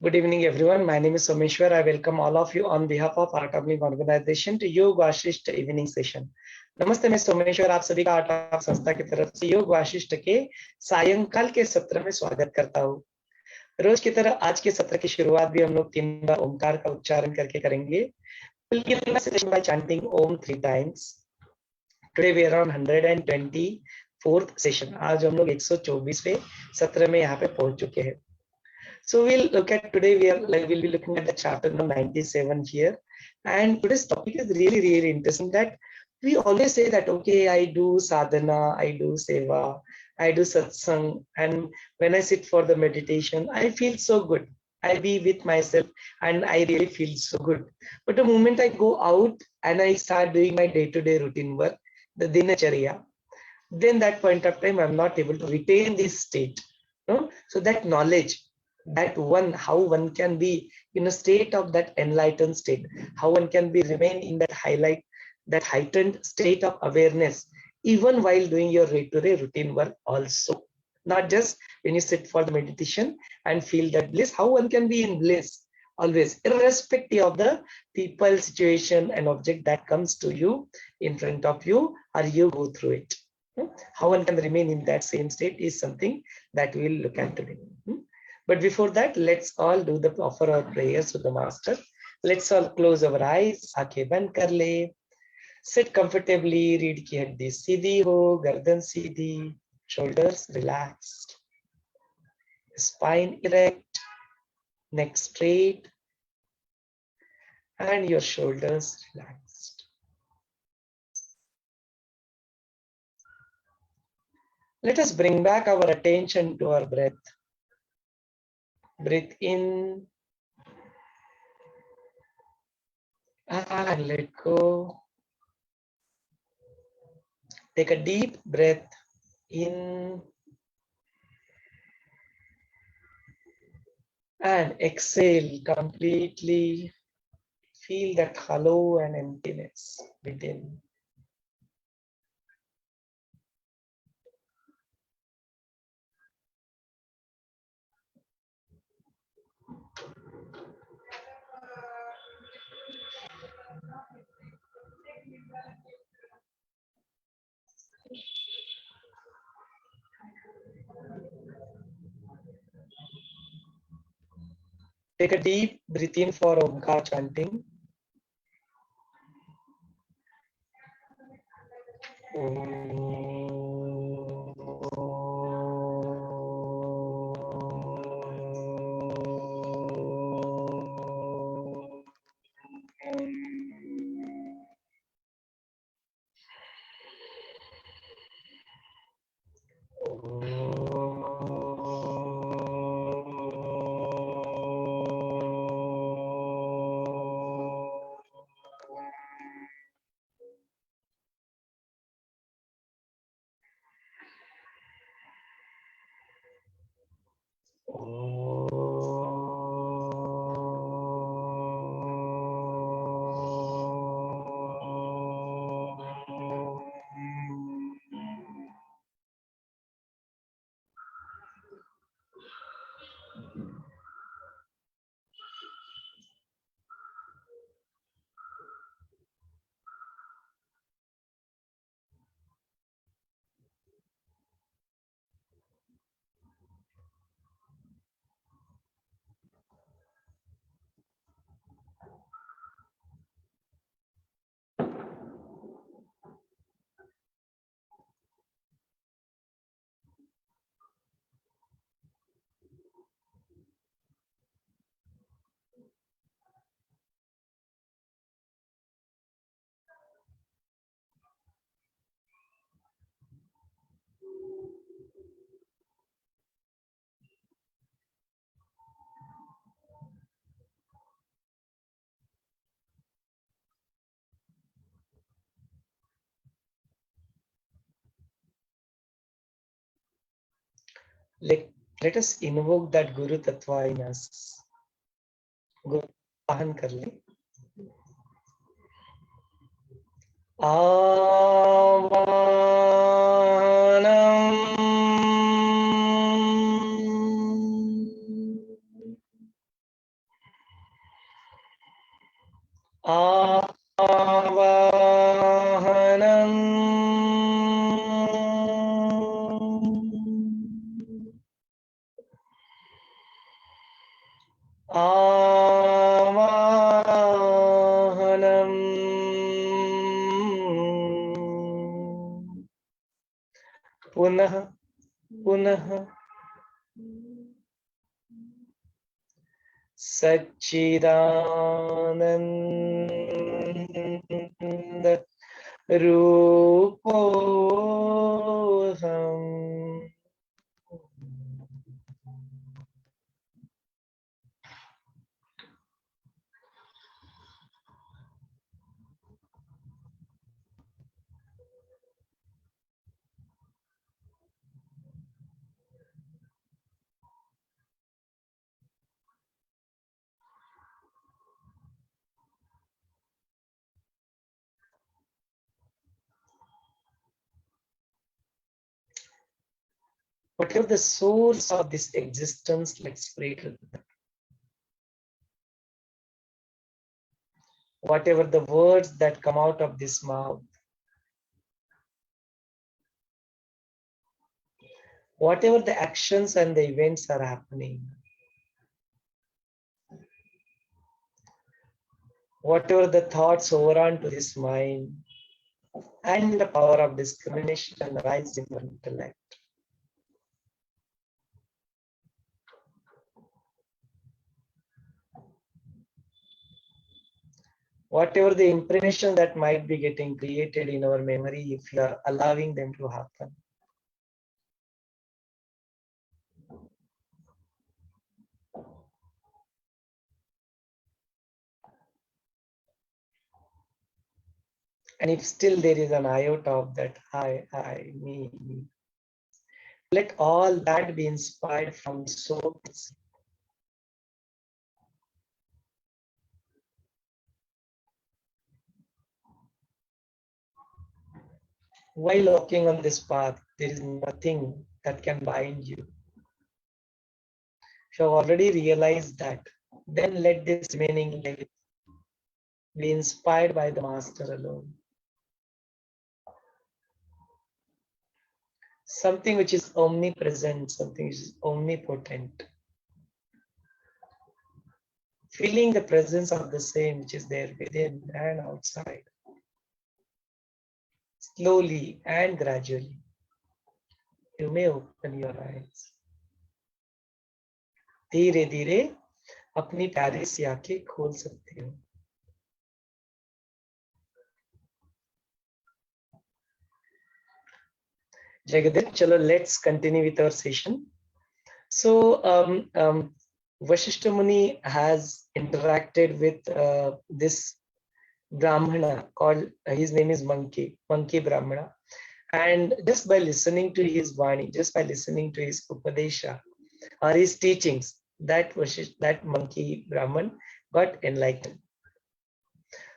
Good evening, everyone. My name is Someshwar. I welcome all of you on behalf of our company organization to योग Vasishtha evening session. नमस्ते, मैं सोमेश्वर आप सभी का art of संस्था की तरफ से योग वाशिष्ठ के सायंकाल के सत्र में स्वागत करता हूँ। रोज की तरह आज के सत्र की शुरुआत भी हम लोग 3 बार ओमकार का उच्चारण करके करेंगे। We'll begin the session by chanting Om 3 times. Today we are on 124th session. आज हम लोग 124वें सत्र में यहाँ पे पहुंच चुके हैं। So we'll look at today. We'll be looking at the chapter number 97 here, and today's topic is really interesting. That we always say that okay, I do sadhana, I do seva, I do satsang, and when I sit for the meditation, I feel so good. I be with myself, and I really feel so good. But the moment I go out and I start doing my day-to-day routine work, the dinacharya, then that point of time I'm not able to retain this state. No, so that knowledge, that one, how one can be in a state of that enlightened state, how one can be remain in that that heightened state of awareness even while doing your day-to-day routine work also, not just when you sit for the meditation and feel that bliss. How one can be in bliss always, irrespective of the people, situation and object that comes to you in front of you or you go through it. How one can remain in that same state is something that we will look at today. But before that, let's all do the offer our prayers to the Master. Let's all close our eyes. आंखें बंद कर ले. Sit comfortably. रीढ़ की हड्डी सीधी हो, गर्दन सीधी, shoulders relaxed, spine erect, neck straight, and your shoulders relaxed. Let us bring back our attention to our breath. Breathe in and let go. Take a deep breath in and exhale completely. Feel that hollow and emptiness within. Take a deep breath in for Omkar chanting. Let us invoke that Guru Tattva in us. Guru Ahan kar le. पुनः पुनः सच्चिदानंद रूपोऽहम्। Whatever the source of this existence, let's pray to that. Whatever the words that come out of this mouth, whatever the actions and the events are happening, whatever the thoughts overrun to this mind, and the power of discrimination arise in the intellect. Whatever the impression that might be getting created in our memory, if you are allowing them to happen. And if still there is an iota of that I, me, let all that be inspired from source. While walking on this path, there is nothing that can bind you. If you have already realized that, then let this remaining life be inspired by the Master alone. Something which is omnipresent, something which is omnipotent. Feeling the presence of the same which is there within and outside. Slowly and gradually, you may open your eyes. धीरे धीरे अपनी प्यारी सी आंखें खोल सकते हो. Jagadev, chalo, let's continue with our session. So, Vaashishtha Muni has interacted with this Brahmana called, his name is Monkey Brahmana. And just by listening to his Vani, just by listening to his Upadesha or his teachings, that Monkey Brahman got enlightened.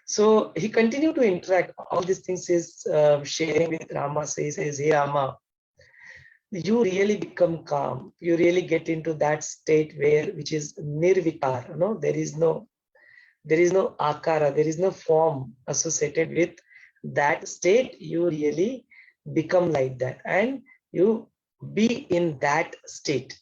So he continued to interact. All these things is sharing with Rama. So he says, hey Rama, you really become calm. You really get into that state which is nirvikar. No, there is no akara, there is no form associated with that state. You really become like that and you be in that state.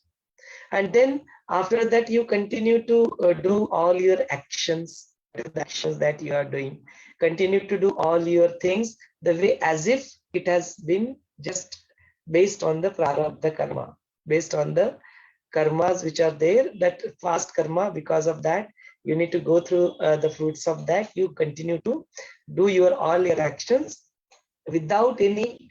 And then after that, you continue to do all your actions, the actions that you are doing. Continue to do all your things the way as if it has been just based on the prarabdha karma, based on the karmas which are there, that fast karma. Because of that, you need to go through the fruits of that. You continue to do all your actions without any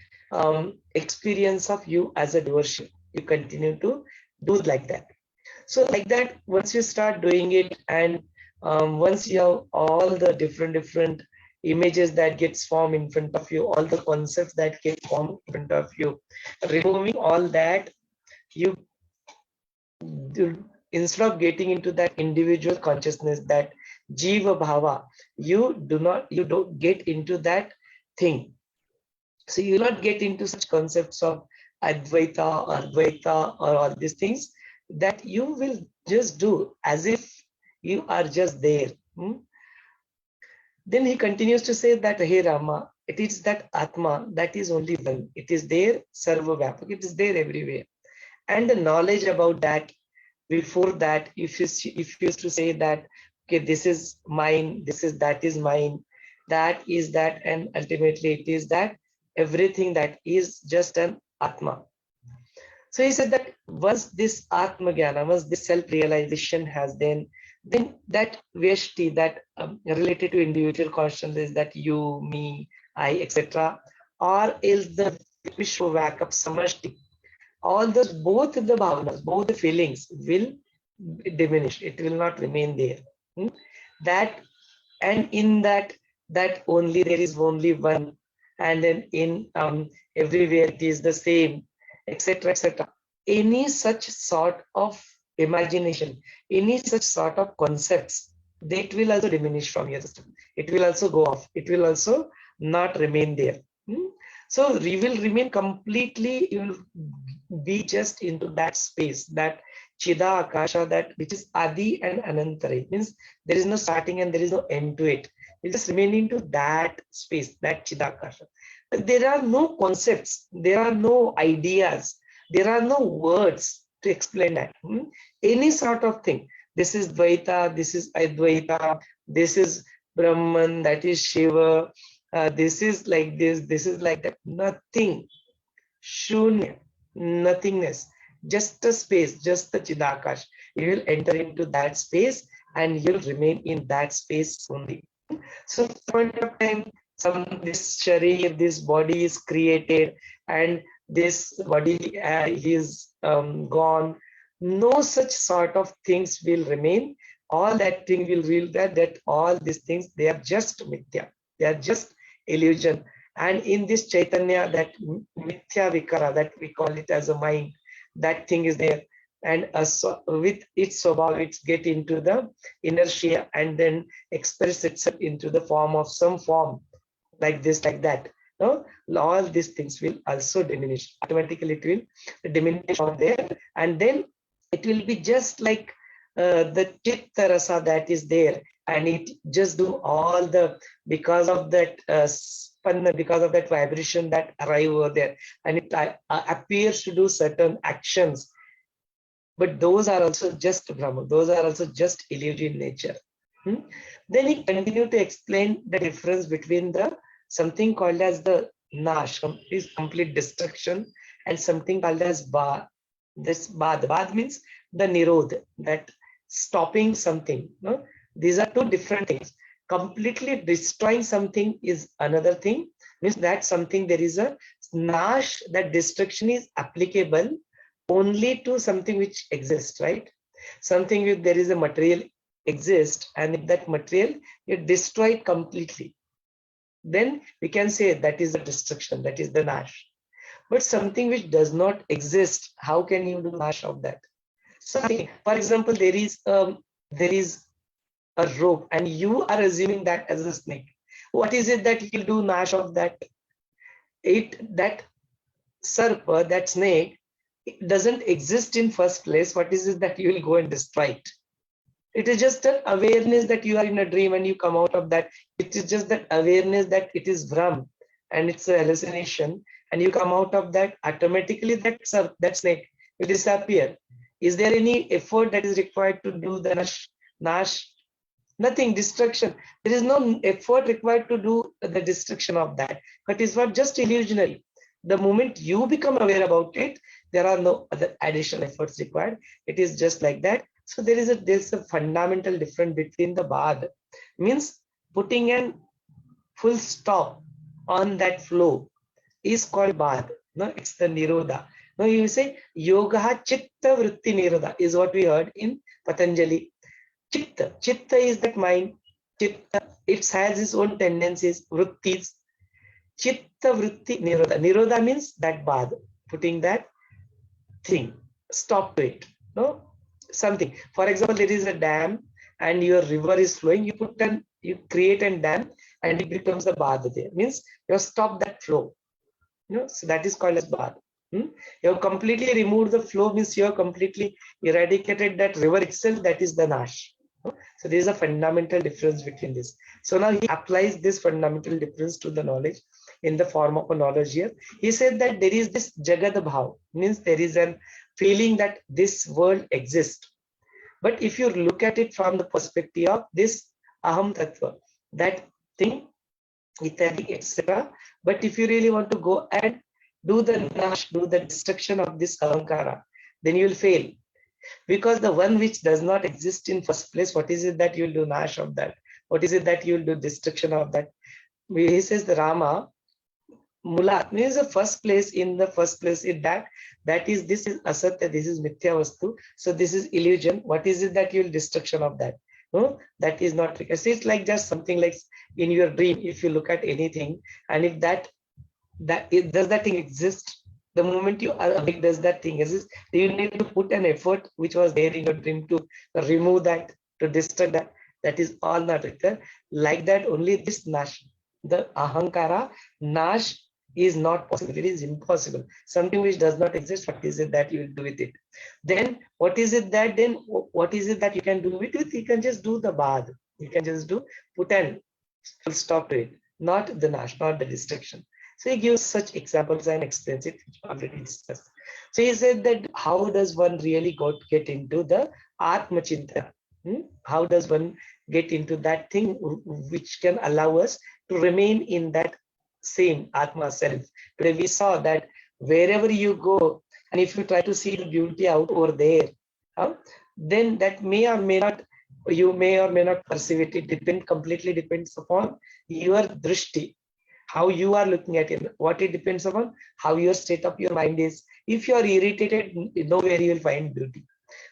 experience of you as a doership. You continue to do like that. So like that, once you start doing it, and once you have all the different images that gets formed in front of you, all the concepts that get formed in front of you, removing all that, you instead of getting into that individual consciousness, that jiva bhava, you don't get into that thing. So you will not get into such concepts of advaita or dvaita or all these things, that you will just do as if you are just there. Then he continues to say that, hey Rama, it is that Atma that is only one. It is there, Sarva Vyapak, it is there everywhere. And the knowledge about that, before that, if you used to say that, okay, this is mine, that is mine, that is that, and ultimately it is that, everything that is just an Atma. So he said that once this Atma Jnana, once this self-realization has then that Vyashti, that related to individual consciousness, that you, me, I, etc., or else the Vishwavakap Samashti, all those, both the bhavanas, both the feelings will diminish. It will not remain there. That, and in that only there is only one, and then in everywhere it is the same, etc., etc. Any such sort of imagination, any such sort of concepts, that will also diminish from your system. It will also go off. It will also not remain there. So we will remain completely, you will be just into that space, that Chida Akasha, that which is Adi and Anantara. Means there is no starting and there is no end to it. You just remain into that space, that Chida Akasha. There are no concepts, there are no ideas, there are no words to explain that. Any sort of thing. This is Dvaita, this is Advaita, this is Brahman, that is Shiva, this is like this is like that. Nothing. Shunya, nothingness. Just a space, just the Chidakash. You will enter into that space and you'll remain in that space only. So at the point of time, this sharir, this body is created and this body is gone. No such sort of things will remain. All that thing will reveal that all these things, they are just mithya. They are just illusion. And in this Chaitanya, that mithya vikara, that we call it as a mind, that thing is there. And with its swabhav, it's get into the inertia and then express itself into the form of some form, like this, like that. No, all these things will also diminish. Automatically it will diminish out there, and then it will be just like the chitta rasa that is there, and it just do all the, because of that spanna, because of that vibration that arrive over there, and it appears to do certain actions, but those are also just Brahma, those are also just illusion nature. Then he continued to explain the difference between the something called as the nash, is complete destruction, and something called as ba. This bad means the nirodh, that stopping something. No? These are two different things. Completely destroying something is another thing, means that something, there is a nash, that destruction is applicable only to something which exists, right? Something with, there is a material exists, and if that material you destroy it completely, then we can say that is the destruction, that is the nash. But something which does not exist, how can you do nash of that? Something, for example, there is a rope, and you are assuming that as a snake. What is it that you will do nash of that? That sarpa, that snake, it doesn't exist in first place. What is it that you will go and destroy it? It is just an awareness that you are in a dream and you come out of that. It is just that awareness that it is Brahm and it's a hallucination, and you come out of that. Automatically that snake will disappear. Is there any effort that is required to do the nash? Nothing. Destruction. There is no effort required to do the destruction of that. But it's not just illusionary. The moment you become aware about it, there are no other additional efforts required. It is just like that. So there's a fundamental difference between the bad, means putting a full stop on that flow is called bad. No, it's the nirodha. Now you say yoga chitta vritti nirodha is what we heard in Patanjali. Chitta is that mind. Chitta, it has its own tendencies, vrittis. Chitta vritti nirodha. Nirodha means that bad, putting that thing, stop to it. No, something. For example, there is a dam and your river is flowing. You create a dam and it becomes a bad there. Means you have stopped that flow. So that is called as bad. You have completely removed the flow, means you have completely eradicated that river itself. That is the nash. So there is a fundamental difference between this. So now he applies this fundamental difference to the knowledge in the form of a knowledge here. He said that there is this Jagad Bhav, means there is a feeling that this world exists. But if you look at it from the perspective of this Aham Tattva, that thing, Ityadi, etc. But if you really want to go and do the nash, do the destruction of this ahankara, then you will fail. Because the one which does not exist in first place, what is it that you will do nash of that? What is it that you will do destruction of that? He says the Rama, Mulat means the first place, in the first place in that is, this is asatya, this is mithya vastu, so this is illusion. What is it that you will destruction of that? No, that is not required. So it's like just something like in your dream, if you look at anything, and if does that thing exist? The moment you are awake, does that thing exist? You need to put an effort which was there in your dream to remove that, to destroy that. That is all not required. Like that, only this nash, the ahankara nash, is not possible. It is impossible. Something which does not exist, what is it that you will do with it? Then what is it that you can do with it? You can just do the bath. You can just put an full stop to it, not the nash, not the destruction. So he gives such examples and explains it, which we already discussed. So he said that how does one really get into the Atma Chinta? How does one get into that thing which can allow us to remain in that same Atma self? Today we saw that wherever you go, and if you try to see the beauty out over there, then that may or may not, you may or may not perceive it. It completely depends upon your drishti, how you are looking at it. What it depends upon, how your state of your mind is. If you are irritated, nowhere you will find beauty.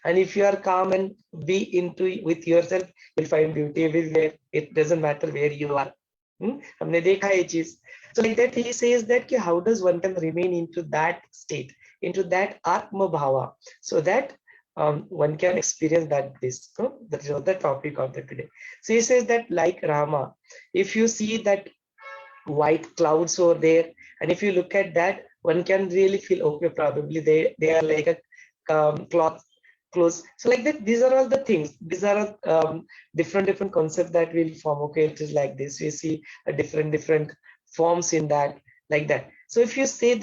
And if you are calm and be into with yourself, you'll find beauty everywhere. It doesn't matter where you are. हमने देखा ये चीज. So like that, he says that how does one can remain into that state, into that Atma Bhava, so that one can experience that bliss. So that is the topic of the today. So he says that like Rama, if you see that white clouds over there, and if you look at that, one can really feel, okay, probably they are like a clothes. So like that, these are all the things. These are different concepts that will form. Okay, it is like this. We see a different forms in that, like that. So if you say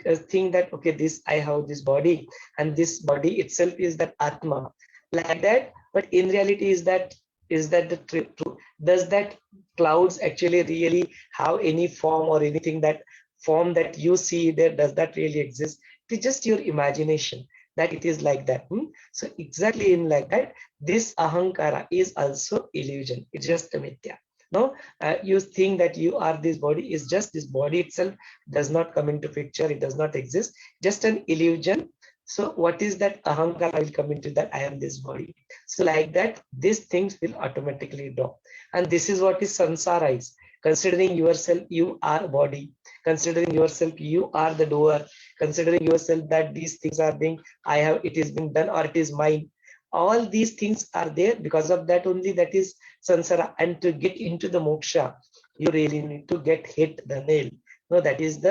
a thing that, okay, this, I have this body, and this body itself is that Atma, like that. But in reality, is that the truth? Does that clouds actually really have any form, or anything that form that you see there? Does that really exist? It is just your imagination that it is like that. So exactly in like that, this ahankara is also illusion. It's just a mithya. No, you think that you are this body, is just this body itself does not come into picture. It does not exist. Just an illusion. So what is that ahankara will come into that? I am this body. So like that, these things will automatically drop. And this is what is samsara is. Considering yourself, you are body. Considering yourself, you are the doer. Considering yourself that these things are being, it is being done, or it is mine. All these things are there because of that only. That is samsara. And to get into the moksha, you really need to get hit the nail. No, that is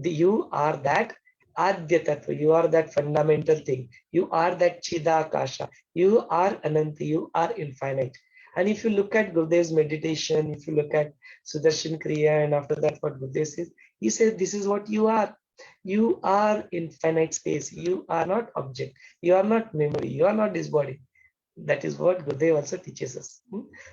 you are that Adya Tattva, you are that fundamental thing. You are that Chidakasha. You are Ananta, you are infinite. And if you look at Gurudev's meditation, if you look at Sudarshan Kriya, and after that what Gurudev says, he says this is what you are. You are infinite space. You are not object. You are not memory. You are not this body. That is what Gurudev also teaches us.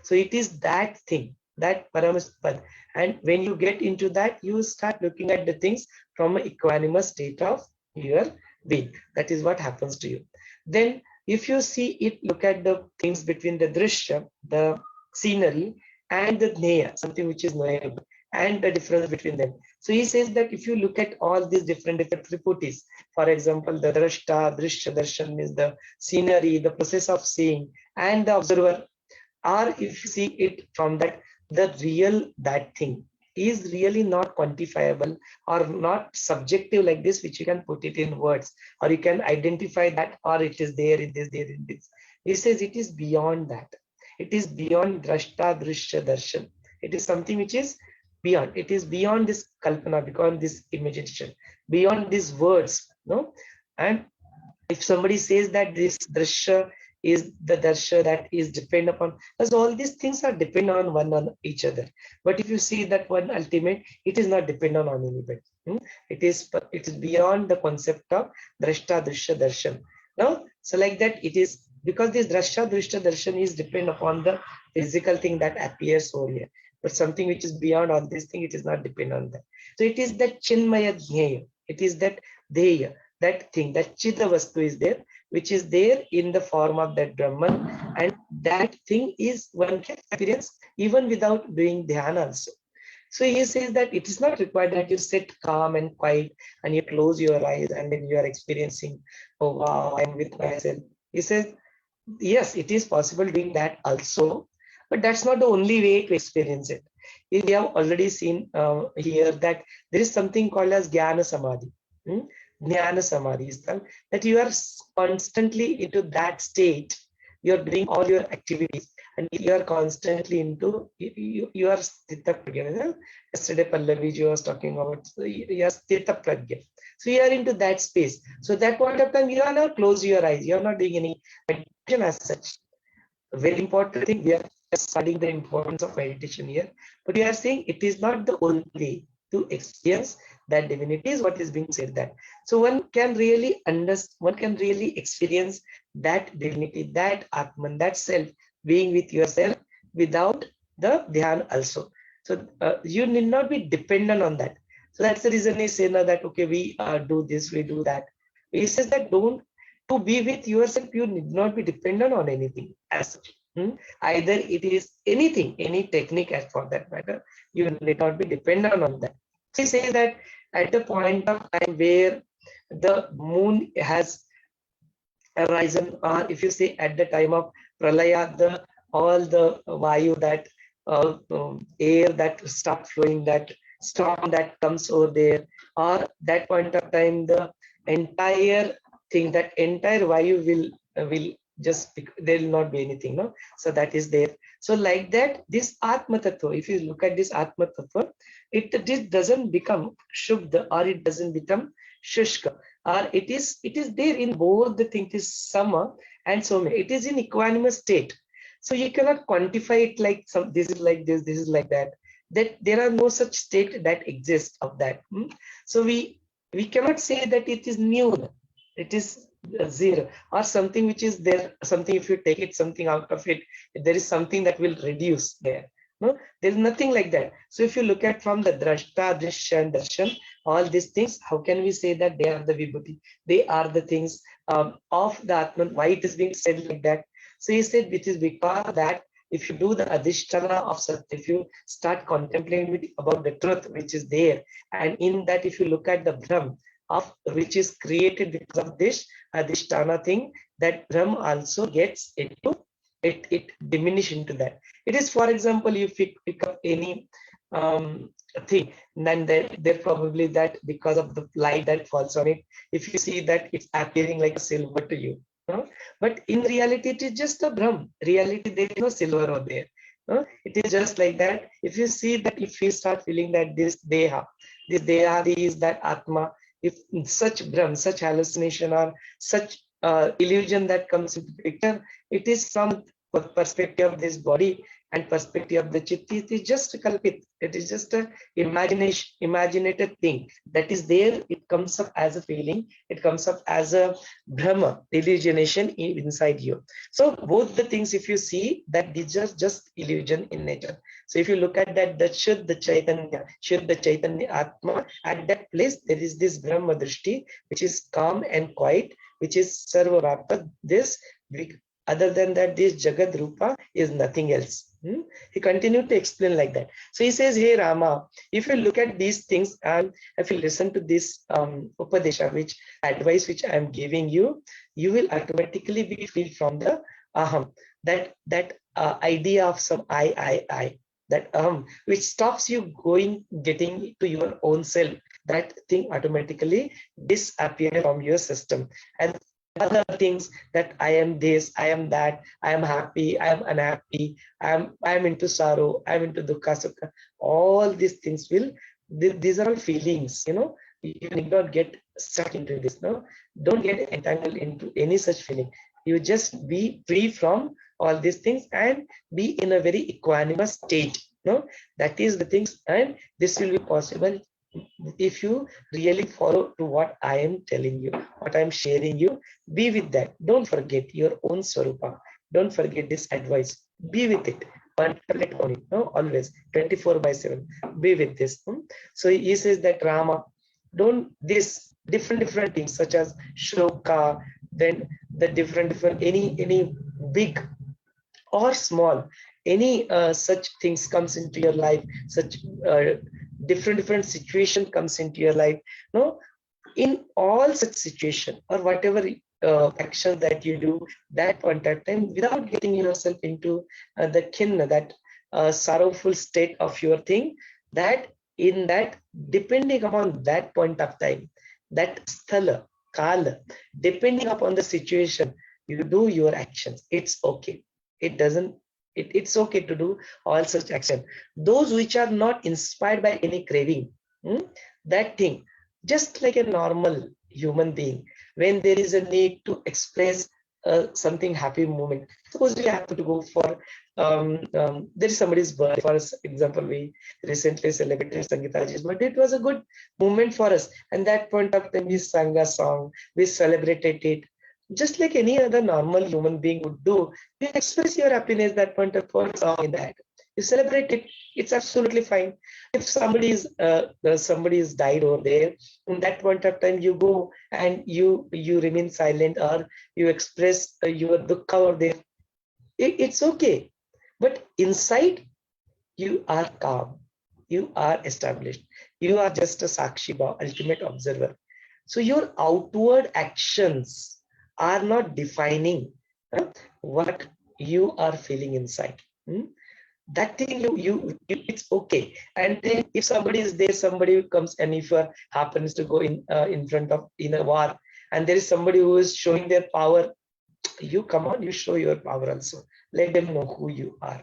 So it is that thing, that Paramaspad. And when you get into that, you start looking at the things from an equanimous state of your being. That is what happens to you. Then if you see it, look at the things between the drishya, the scenery, and the jnaya, something which is knowable, and the difference between them. So he says that if you look at all these different triputis, for example, the drashta, drishya, darshan is the scenery, the process of seeing, and the observer, or if you see it from that, the real that thing is really not quantifiable or not subjective like this, which you can put it in words, or you can identify that, or it is there, it is there in this. He says it is beyond that. It is beyond drashta, drishya, darshan. It is something which is beyond. It is beyond this kalpana, beyond this imagination, beyond these words. No, and if somebody says that this drishya is the darsha that is depend upon, as all these things are depend on one on each other. But if you see that one ultimate, it is not dependent on anybody. It is beyond the concept of drashta, drishya, darshan. Now, so like that, it is because this drashta, drishya, darshan is depend upon the physical thing that appears over here. but something which is beyond all this thing, it is not dependent on that. So it is that Chinmaya Dhyeya, it is that Dheya, that thing, that Chidavastu is there, which is there in the form of that Brahman, and that thing is one can experience even without doing dhyana also. So he says that it is not required that you sit calm and quiet and you close your eyes and then you are experiencing, oh wow, I'm with myself. He says, yes, it is possible doing that also, but that's not the only way to experience it. We have already seen here that there is something called as Jnana Samadhi. Jnana Samadhi is that you are constantly into that state. You are doing all your activities and you are constantly into, you are Sthita Pragya. Yesterday Pallavi was talking about, you are Sthita Pragya. So you are into that space. So that point of time, you are not close your eyes. You are not doing any meditation as such. A very important thing, we are just studying the importance of meditation here. But we are saying it is not the only way to experience that divinity is what is being said that. So one can really understand, one can really experience that divinity, that Atman, that self being with yourself without the dhyan also. So you need not be dependent on that. So that's the reason he said now that, okay, we do this, we do that. He says that don't, to be with yourself, you need not be dependent on anything as such. Either it is anything, any technique as for that matter, you need not be dependent on that. So he says that at the point of time where the moon has arisen, or if you say at the time of pralaya, all the vayu, that air that start flowing, that storm that comes over there, or that point of time the entire thing, that entire vayu will just, there will not be anything, no? So that is there. So like that, this Atma Tattva, if you look at this Atma Tattva, it doesn't become Shubda or it doesn't become Shushka, or it is there in both the things, is Sama and Soma. It is in equanimous state. So you cannot quantify it like some, this is like this is like that. That there are no such state that exists of that. So we cannot say that it is new, it is zero, or something which is there, something if you take it, something out of it, there is something that will reduce there. No, there is nothing like that. So if you look at from the Drashta, Drishya and Darshan, all these things, how can we say that they are the Vibhuti? They are the things of the Atman. Why it is being said like that? So he said, which is because that if you do the Adhisthana of Sat, if you start contemplating about the truth which is there, and in that if you look at the Brahm, of which is created because of this Adhisthana thing, that Brahm also gets into it diminish into that. It is, for example, you pick up any thing, then there probably that because of the light that falls on it, if you see that it's appearing like silver to you. But in reality, it is just a Brahm. Reality, there is no silver over there. It is just like that. If you see that, if you start feeling that this Deha is that Atma, if such Brahm, such hallucination or such illusion that comes into the picture, it is from perspective of this body and perspective of the chitti. It is just a kalpit. It is just a imaginated thing that is there. It comes up as a feeling. It comes up as a Brahma, illusionation inside you. So both the things, if you see that these are just illusion in nature. So if you look at that, the Shuddha Chaitanya Atma, at that place there is this Brahma Drishti, which is calm and quiet, which is Sarva Rapta. This, other than that, this Jagad Rupa is nothing else. He continued to explain like that. So he says, hey Rama, if you look at these things and if you listen to this Upadesha, which advice which I am giving you, you will automatically be free from the aham, that idea of some I, that which stops you getting to your own self. That thing automatically disappears from your system. And other things, that I am this, I am that, I am happy, I am unhappy, I am into sorrow, I am into dukkha, sukha. All these things these are all feelings, you need not get stuck into this. Don't get entangled into any such feeling. You just be free from all these things and be in a very equanimous state. That is the things, and this will be possible if you really follow to what I am telling you, what I am sharing you. Be with that. Don't forget your own Swarupa. Don't forget this advice. Be with it. contemplate on it, no, always 24/7. Be with this. So he says that Rama, don't this different things such as shloka, then the different any big or small, any such things comes into your life, such different situation comes into your life, no, in all such situation or whatever action that you do that point of time, without getting yourself into the khinna, that sorrowful state of your thing, that in that, depending upon that point of time, that sthala, kala, depending upon the situation, you do your actions. It's okay. It doesn't, it's okay to do all such action. Those which are not inspired by any craving, that thing, just like a normal human being, when there is a need to express something happy moment. Suppose we have to go for there is somebody's birthday. For example, we recently celebrated Sangitaji's birthday. It was a good moment for us, and that point of time we sang a song, we celebrated it, just like any other normal human being would do. You express your happiness that point of song in that. You celebrate it. It's absolutely fine. If somebody is died over there, in that point of time, you go and you remain silent, or you express your dukkha over there. It's okay. But inside, you are calm. You are established. You are just a sakshi bhava, ultimate observer. So your outward actions are not defining what you are feeling inside. That thing you it's okay. And then if somebody is there, somebody comes, and if happens to go in front of in a war, and there is somebody who is showing their power, you come on, you show your power also. Let them know who you are.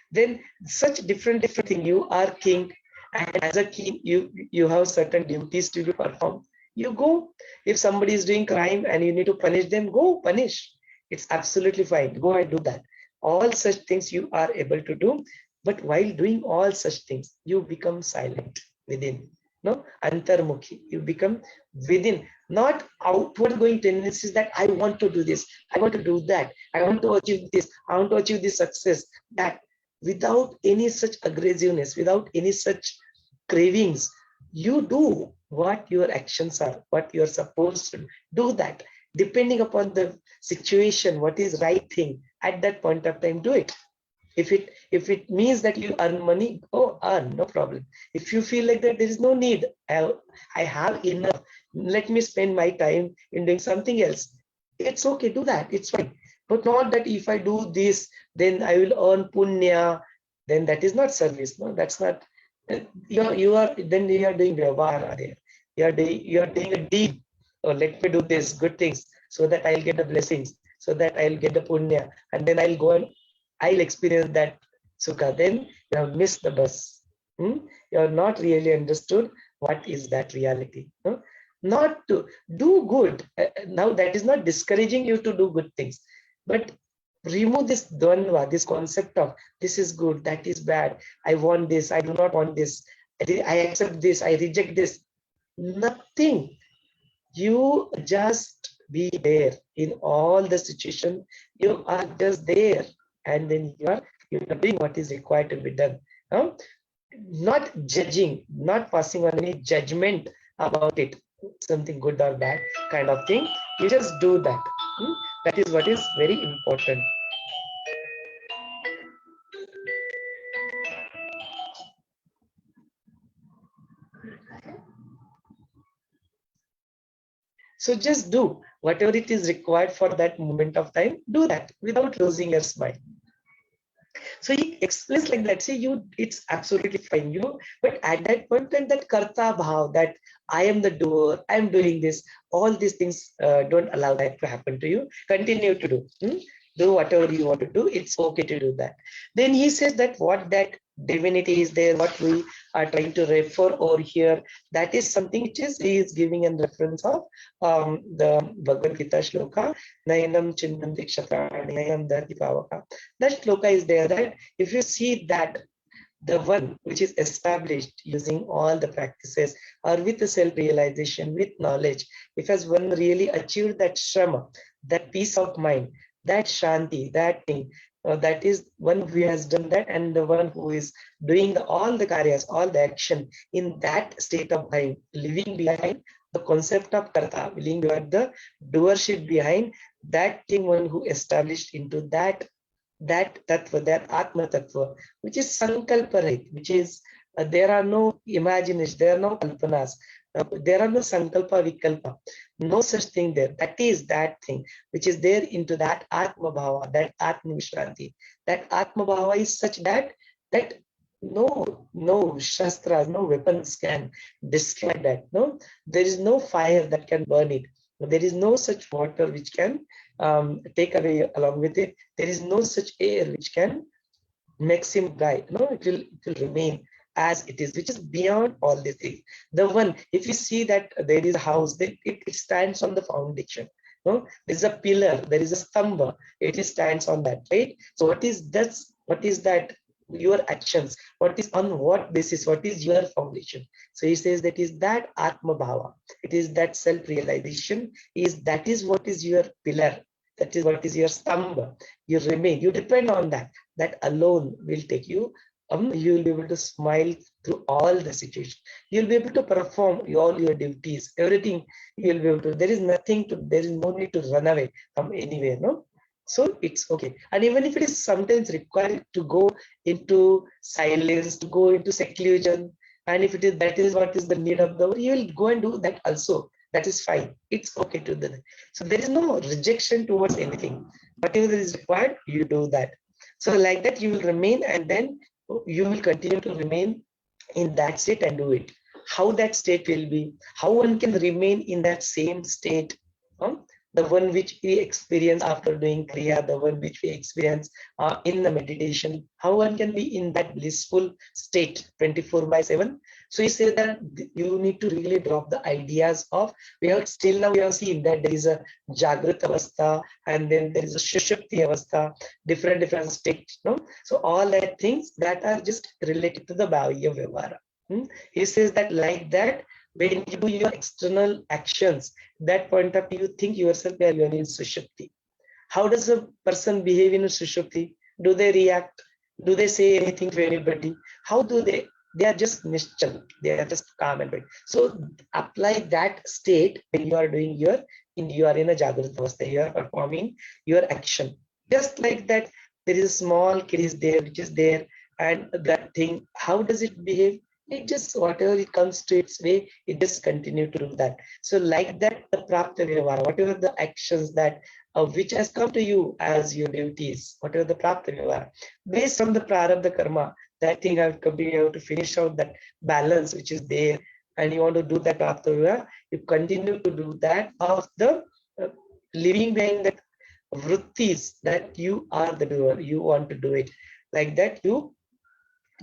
Then such different thing. You are king, and as a king, you have certain duties to be performed. You go. If somebody is doing crime and you need to punish them, go punish. It's absolutely fine. Go and do that. All such things you are able to do. But while doing all such things, you become silent within. No, antarmukhi. You become within, not outward going tendencies that I want to do this, I want to do that, I want to achieve this, I want to achieve this success, that, without any such aggressiveness, without any such cravings, you do what your actions are, what you're supposed to do, that depending upon the situation, what is right thing at that point of time, do it. If it means that you earn money, go earn, no problem. If you feel like that there is no need, I have enough, let me spend my time in doing something else, it's okay, do that, it's fine. But not that if I do this, then I will earn punya, then that is not service. No, that's not. You are then you are doing vyavahara there. You are doing a deed. Or let me do this good things so that I'll get the blessings, so that I'll get the punya, and then I'll go and I'll experience that sukha. Then you have missed the bus. You have not really understood what is that reality. Not to do good. Now that is not discouraging you to do good things, but remove this dvandva, this concept of this is good, that is bad, I want this, I do not want this, I accept this, I reject this. Nothing. You just be there in all the situation. You are just there, and then you are doing what is required to be done. Not judging, not passing on any judgment about it, something good or bad kind of thing. You just do that. That is what is very important. So just do whatever it is required for that moment of time. Do that without losing your smile. So he explains like that. See, it's absolutely fine. But at that point, then that karta bhav, that I am the doer, I am doing this. All these things don't allow that to happen to you. Continue to do. Do whatever you want to do. It's okay to do that. Then he says that what that divinity is there, what we are trying to refer over here, that is something which he is giving a reference of the Bhagavad Gita shloka, Nayanam Chindanti Kshatrani Nayam Dharti Pavaka. That shloka is there, that if you see that the one which is established using all the practices or with the self-realization, with knowledge, if has one really achieved that shrama, that peace of mind, that shanti, that thing, that is one who has done that, and the one who is doing all the karyas, all the action in that state of mind, living behind the concept of karta, living behind the doership behind that thing, one who established into that tattva, that atma tattva, which is sankalpa right, which is there are no imagination, there are no kalpanas, there are no sankalpa vikalpa, no such thing there. That is that thing which is there into that atma bhava, that atma vishranti. That atma bhava is such that no shastras, no weapons can destroy that. No, there is no fire that can burn it. There is no such water which can take away along with it. There is no such air which can make him die. No, it will remain as it is, which is beyond all these things. The one, if you see that there is a house, that it stands on the foundation. No, there is a pillar, there is a stamba, it stands on that, right? So what is that? What is that? Your actions, what is on what basis, what is your foundation? So he says that is that atma bhava, it is that self-realization, that is what is your pillar, that is what is your stamba. You remain, you depend on that. That alone will take you, you will be able to smile through all the situations. You'll be able to perform all your duties, everything you will be able to. There is nothing to, there is no need to run away from anywhere, no? So it's okay. And even if it is sometimes required to go into silence, to go into seclusion, and if it is, that is what is the need of the hour, you will go and do that also. That is fine. It's okay to do that. So there is no rejection towards anything. Whatever is required, you do that. So like that, you will remain, and then you will continue to remain in that state and do it. How that state will be, how one can remain in that same state, the one which we experience after doing kriya, the one which we experience in the meditation, how one can be in that blissful state 24/7. So he said that you need to really drop the ideas of, we have still now we have seen that there is a Jagrat avastha, and then there is a Shushupti avastha, different states. No? So all that things that are just related to the Bhavya Vyavhara. He says that like that, when you do your external actions, that point of view, you think yourself you are in Sushupti. How does a person behave in a Sushupti? Do they react? Do they say anything to anybody? How do they? They are just nischal. They are just calm and right. So apply that state when you are doing you are in a Jagrata avastha, you are performing your action. Just like that, there is a small kid is there, which is there, and that thing, how does it behave? It just, whatever it comes to its way, it just continue to do that. So like that, the prapta vyavhara, whatever the actions that which has come to you as your duties, whatever the prapta vyavhara, based on the prarabdha karma, that thing have completed, you have to finish out that balance which is there, and you want to do that prapta vyavhara, you continue to do that of the living behind that vrittis, that you are the doer, you want to do it. Like that, you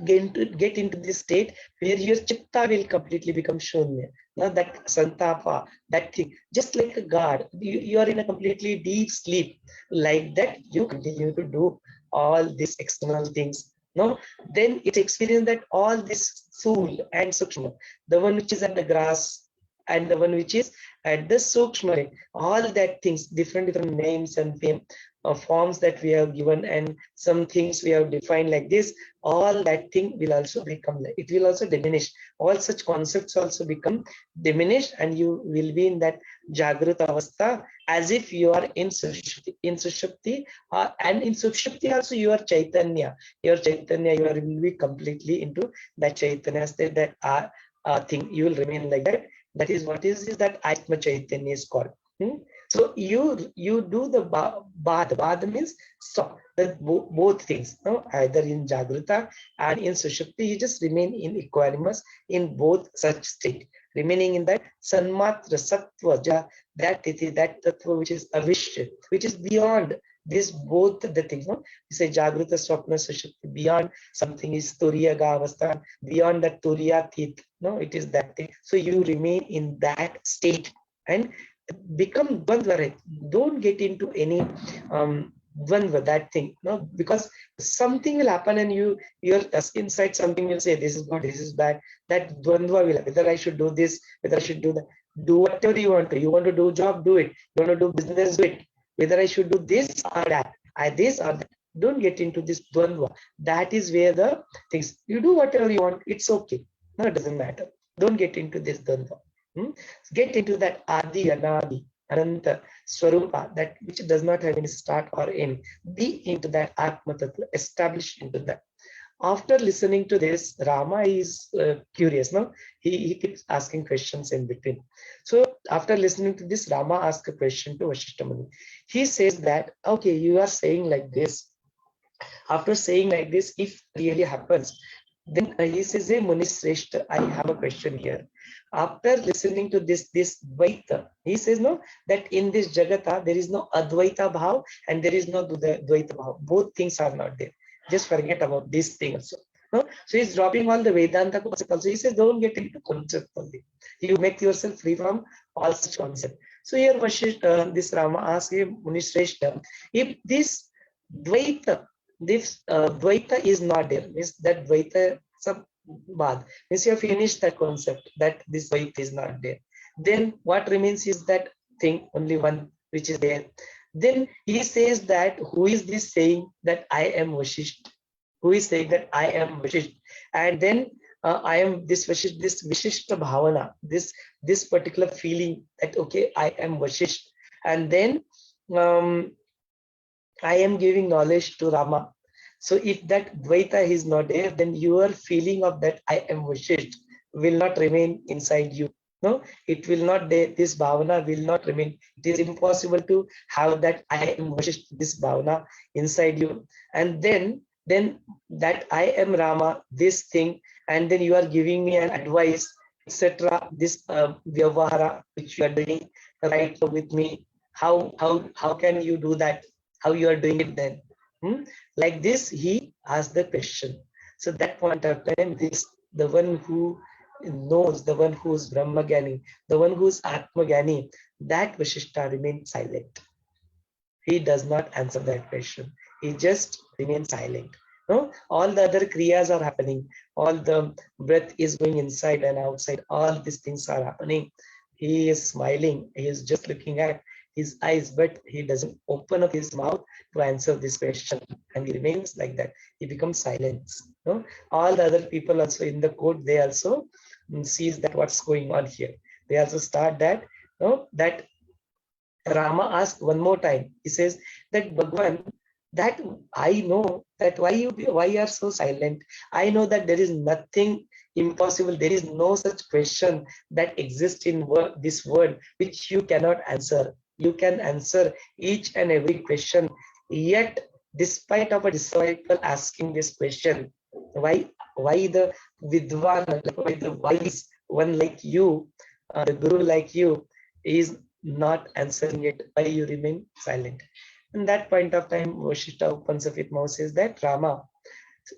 get into this state where your chitta will completely become shunya. Now that santapa, that thing, just like a god, you are in a completely deep sleep. Like that, you continue to do all these external things. No, then it experience that all this soul and sukshma, the one which is at the grass and the one which is at the sukshma, all that things, different names and forms that we have given, and some things we have defined like this, all that thing will also become, it will also diminish. All such concepts also become diminished, and you will be in that Jagrata avastha as if you are in Sushupti, and in Sushupti also you are Chaitanya. Your Chaitanya, you will be completely into that Chaitanya state, that thing, you will remain like that. That is what is that Atma Chaitanya is called. So you do the bad means stop both things, no? Either in Jagrata and in Sushupti, you just remain in equanimous in both such state, remaining in that Sanmatra Sattva, that tattva which is Avishya, which is beyond this both the things. No? You say Jagrata Swapna Sushupti, beyond something is Turiya Gavasthan, beyond that Turiya Tit. No, it is that thing. So you remain in that state and become Dvandva. Don't get into any Dvandva, that thing, no, because something will happen and you're inside, something will say this is good, this is bad. That Dvandva will, whether I should do this, whether I should do that. Do whatever you want to. You want to do job, do it. You want to do business, do it. Whether I should do this or that, this or that. Don't get into this dvandva. That is where the things, you do whatever you want, it's okay. No, it doesn't matter. Don't get into this dvandva. Get into that adi, anadi, ananta, swarupa, that which does not have any start or end. Be into that atma tattva, establish into that. After listening to this, Rama is curious. No, he keeps asking questions in between. So after listening to this, Rama asks a question to Vasishtha Muni. He says that, okay, you are saying like this. After saying like this, if really happens, then he says, hey, Muni Shrestha, I have a question here. After listening to this Dvaita, he says, no, that in this Jagata, there is no Advaita Bhav and there is no Dvaita Bhav. Both things are not there. Just forget about this thing also. No? So he's dropping all the Vedanta concept also. He says, don't get into concept only. You make yourself free from all such concept. So here this Rama asks him, Muni Shrestha, if this Dvaita, Dvaita is not there, means that Dvaita sab baad, means you have finished that concept that this Dvaita is not there. Then what remains is that thing, only one which is there. Then he says that who is this saying that I am Vasishtha? Who is saying that I am Vasishtha? And then I am this Vasishtha, this Vishishta Bhavana, this particular feeling that okay, I am Vasishtha. And then I am giving knowledge to Rama. So if that Dvaita is not there, then your feeling of that I am Vasishtha will not remain inside you. No, it will not, this bhavana will not remain. It is impossible to have that I am Vasishtha, this bhavana inside you. And then that I am Rama, this thing, and then you are giving me an advice, etc. This vyavahara which you are doing right with me. How can you do that? How you are doing it then? Like this, he asked the question. So that point of time, the one who knows, the one who is Brahmagani, the one who is Atmagani, that Vasishtha remains silent. He does not answer that question. He just remains silent. No, all the other kriyas are happening. All the breath is going inside and outside. All these things are happening. He is smiling. He is just looking at his eyes, but he doesn't open up his mouth to answer this question, and he remains like that. He becomes silent. No? All the other people also in the court, they also sees that what's going on here. They also start that, no, that Rama asked one more time. He says that Bhagwan, that I know that why you are so silent. I know that there is nothing impossible. There is no such question that exists in this world which you cannot answer. You can answer each and every question. Yet, despite of a disciple asking this question, why the Vidwan, why the wise one like you, the Guru like you, is not answering it? Why you remain silent? And that point of time, Vasishtha opens up with mouth, says that Rama,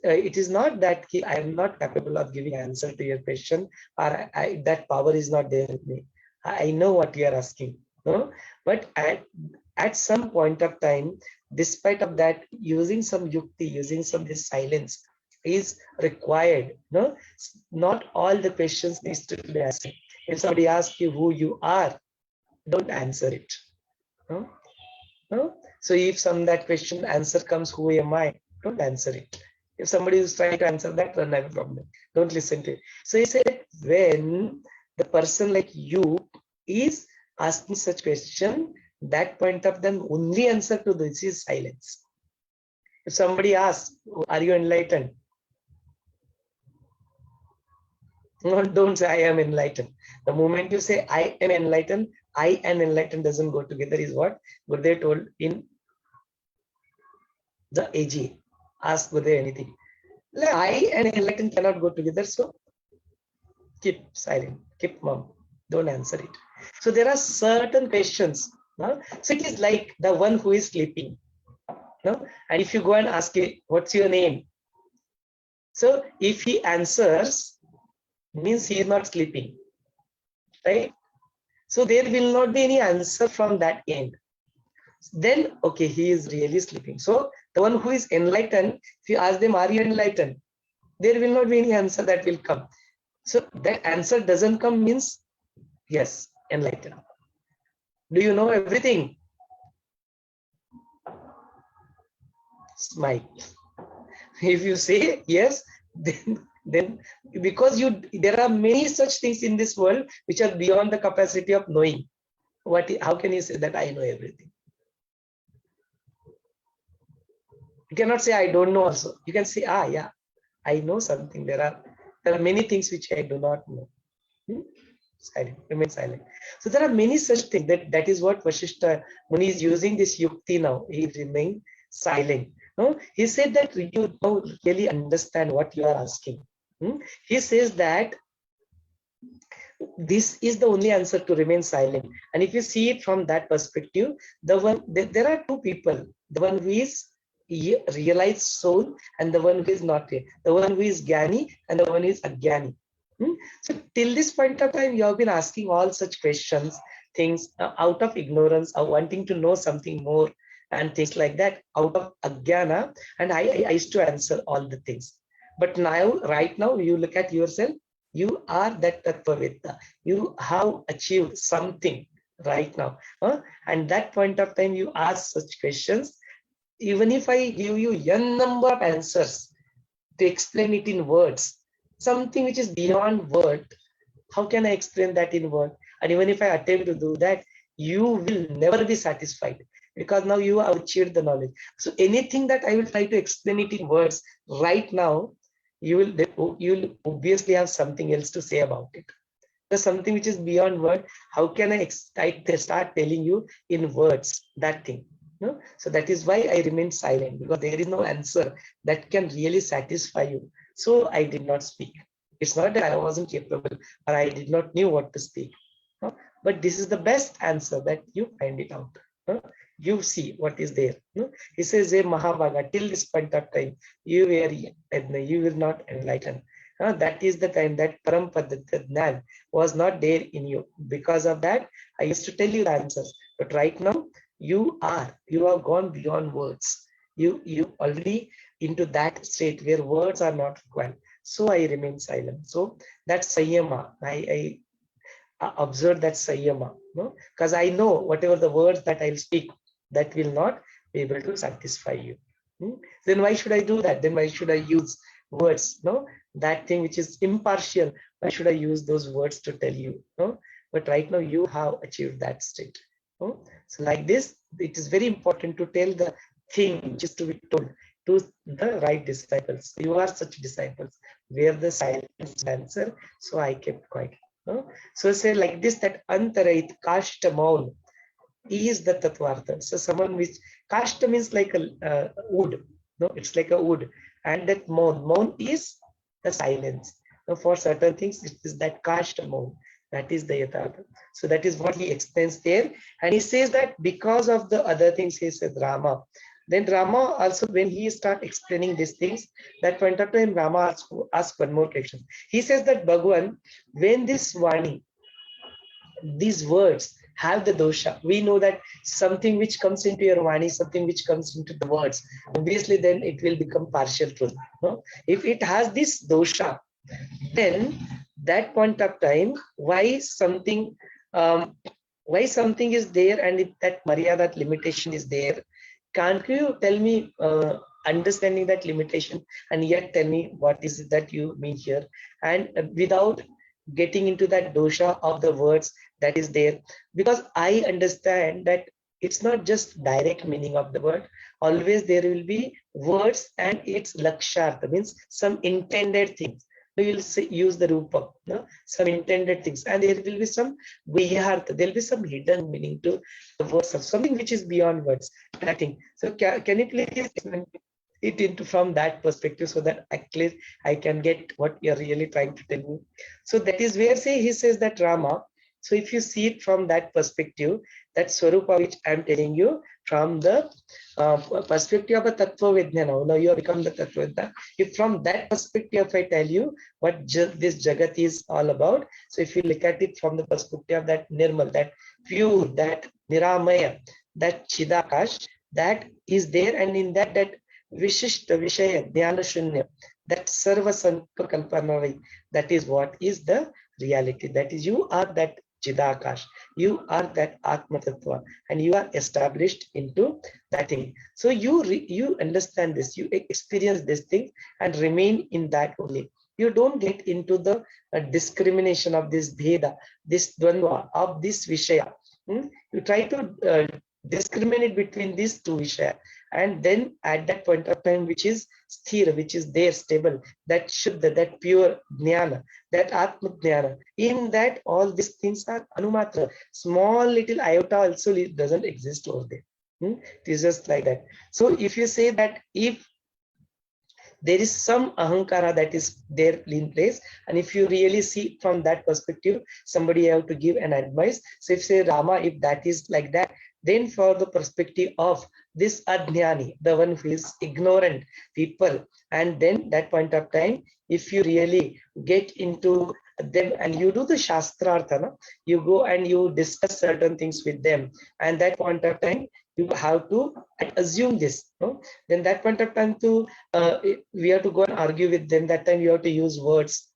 it is not that I am not capable of giving answer to your question, or that power is not there with me. I know what you are asking. No? But at some point of time, despite of that, using some yukti, using some this silence is required. No? Not all the questions needs to be answered. If somebody asks you who you are, don't answer it. No? No? So if that question answer comes, who am I? Don't answer it. If somebody is trying to answer that, run away from them. Don't listen to it. So he said, when the person like you is asking such question, that point of them only answer to this is silence. If somebody asks, are you enlightened? No, don't say I am enlightened. The moment you say I am enlightened, I and enlightened doesn't go together is what Gurudev told in the AG. Ask Gurudev anything. Like, I and enlightened cannot go together, so keep silent, keep mum, don't answer it. So there are certain questions. No? So it is like the one who is sleeping. No? And if you go and ask him, what's your name? So if he answers, means he is not sleeping. Right? So there will not be any answer from that end. Then, okay, he is really sleeping. So the one who is enlightened, if you ask them, are you enlightened? There will not be any answer that will come. So that answer doesn't come means, yes, enlightened. Do you know everything? smile. If you say yes, then because there are many such things in this world which are beyond the capacity of knowing. How can you say that I know everything? You cannot say I don't know also. You can say, yeah, I know something. There are many things which I do not know. Silent, remain silent. So there are many such things. That is what Vaashishtha Muni is using this yukti now. He remained silent. No, he said that you don't really understand what you are asking. He says that this is the only answer, to remain silent. And if you see it from that perspective, there are two people: the one who is realized soul and the one who is not here, the one who is Gyani and the one who is Agyani. So till this point of time, you have been asking all such questions, things out of ignorance, or wanting to know something more and things like that, out of Agyana. And I used to answer all the things. But now, right now, you look at yourself, you are that Tattvavedta. You have achieved something right now. And that point of time, you ask such questions. Even if I give you n number of answers to explain it in words, something which is beyond word, how can I explain that in word? And even if I attempt to do that, you will never be satisfied, because now you have achieved the knowledge. So anything that I will try to explain it in words right now, you will obviously have something else to say about it. There's something which is beyond word. How can I start telling you in words that thing? No? So that is why I remain silent, because there is no answer that can really satisfy you. So I did not speak. It's not that I wasn't capable or I did not knew what to speak. But this is the best answer, that you find it out. You see what is there. He says, "Hey Mahabhaga, till this point of time, you will not enlighten." That is the time that Parampaddhati Jnana was not there in you. Because of that, I used to tell you the answers. But right now, you have gone beyond words. You already into that state where words are not required. So I remain silent. So that's Sayyama. I observe that Sayyama. Because I know whatever the words that I'll speak, that will not be able to satisfy you. Then why should I do that? Then why should I use words? That thing which is impartial, why should I use those words to tell you? But right now you have achieved that state. So like this, it is very important to tell the thing which is to be told to the right disciples. You are such disciples where the silence answer. So I kept quiet. So say like this, that antarait kashta maul is the tattvartha. So someone which kashta means like a wood. It's like a wood, and that maul is the silence. For certain things, it is that kashta maul. That is the yathartha. So that is what he explains there. And he says that because of the other things, he said Rama. Then Rama also, when he start explaining these things, that point of time, Rama asks one more question. He says that Bhagavan, when this Vani, these words have the dosha, we know that something which comes into your Vani, something which comes into the words, obviously then it will become partial truth. If it has this dosha, then that point of time, why something is there, and if that Maria, that limitation is there, can't you tell me understanding that limitation and yet tell me what is it that you mean here, and without getting into that dosha of the words that is there? Because I understand that it's not just direct meaning of the word. Always there will be words and its lakshartha, means some intended things. We will use the rupa, some intended things, and there will be some vihartha, there will be some hidden meaning to the words of something which is beyond words. That thing. So can you please explain it into from that perspective, so that actually I can get what you're really trying to tell me? So that is where he says that Rama. So if you see it from that perspective, that Swarupa which I'm telling you, from the perspective of a Tattva Vijnana, now you have become the Tattva Vijnana. If from that perspective, if I tell you what this Jagat is all about, so if you look at it from the perspective of that Nirmal, that pure, that Niramaya, that Chidakash, that is there, and in that Vishishta Vishaya Dhyana Shunya, that Sarva Sankalpanavai, that is what is the reality. That is, you are that Chidakash. You are that Atma Tattva, and you are established into that thing. So you understand this, you experience this thing and remain in that only. You don't get into the discrimination of this Bheda, this Dvandva, of this Vishaya. You try to discriminate between these two Vishaya, and then at that point of time, which is sthira, which is there, stable, that Shuddha, that pure Jnana, that Atma Jnana, in that all these things are Anumatra. Small little iota also doesn't exist over there. It is just like that. So if you say that if there is some ahankara that is there in place, and if you really see from that perspective, somebody have to give an advice. So if say Rama, if that is like that, then for the perspective of this adhyani, the one who is ignorant people, and then that point of time, if you really get into them and you do the shastrartha, you go and you discuss certain things with them, and that point of time you have to assume this, no? Then that point of time to we have to go and argue with them. That time you have to use words.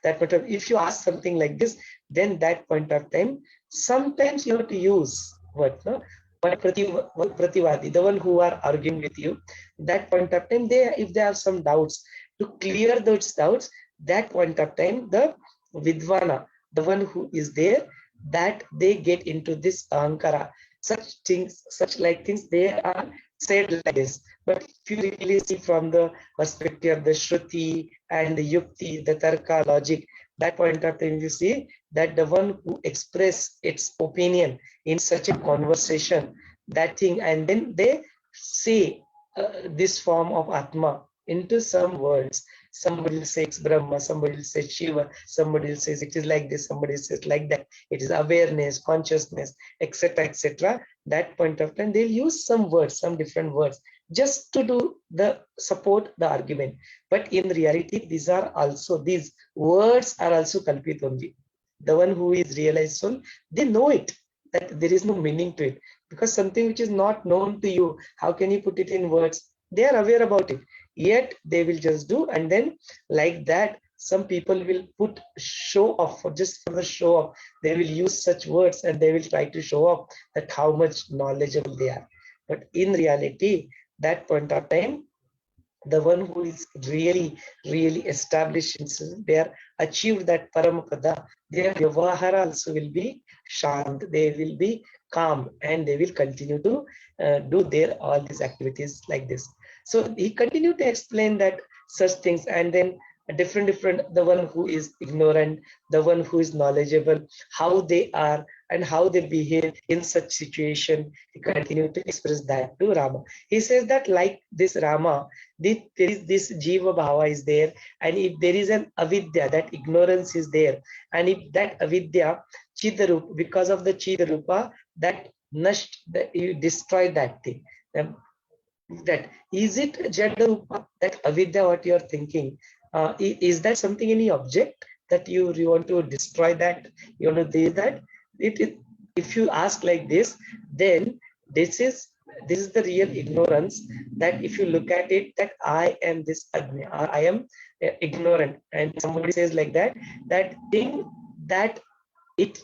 That point of, if you ask something like this, then that point of time sometimes you have to use what, no? Prativadi, the one who are arguing with you, that point of time, they, if they have some doubts, to clear those doubts, that point of time, the Vidvana, the one who is there, that they get into this ahankara. Such things, such like things, they are said like this. But if you really see from the perspective of the Shruti and the Yukti, the Tarka, logic, that point of time, you see that the one who express its opinion in such a conversation, that thing, and then they say this form of Atma into some words. Somebody will say it's Brahma, somebody will say Shiva, somebody will say it is like this, somebody says like that. It is awareness, consciousness, etc., etc. That point of time, they'll use some words, some different words, just to do the support the argument. But in reality, these words are also kalpit only. The one who is realized soul, they know it, that there is no meaning to it, because something which is not known to you, how can you put it in words? They are aware about it, yet they will just do, and then like that, some people will put show off, for just for the show off, they will use such words and they will try to show off that how much knowledgeable they are. But in reality, that point of time, the one who is really established in, they are achieved that Paramapada, their Vyavahara also will be shant, they will be calm, and they will continue to do their all these activities like this. So he continued to explain that such things, and then different, the one who is ignorant, the one who is knowledgeable, how they are and how they behave in such situation. He continued to express that to Rama. He says that like this Rama, there is this Jiva Bhava is there, and if there is an avidya, that ignorance is there, and if that avidya, Chidarupa, because of the Chidarupa, that nasht, that you destroy that thing. That is it Jadarupa, that avidya, what you are thinking, is that something, any object that you want to destroy, that you want to do that? If you ask like this, then this is the real ignorance. That if you look at it, that I am this Agni, I am ignorant, and somebody says like that, that thing, that it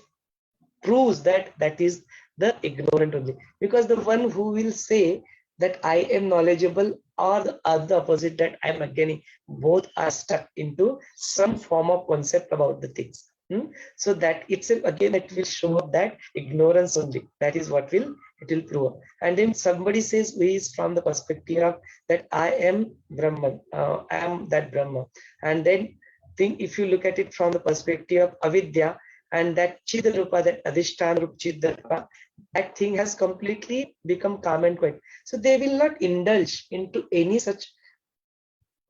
proves that that is the ignorant only. Because the one who will say that I am knowledgeable, or the other opposite, that I am Agyani, both are stuck into some form of concept about the things. So that itself, again, it will show up that ignorance only. That is what it will prove. And then somebody says, we is from the perspective of that I am Brahman, I am that Brahma. And then think, if you look at it from the perspective of avidya, and that Chidarupa, that Adhishthana Rup Chidarupa, that thing has completely become calm and quiet. So they will not indulge into any such,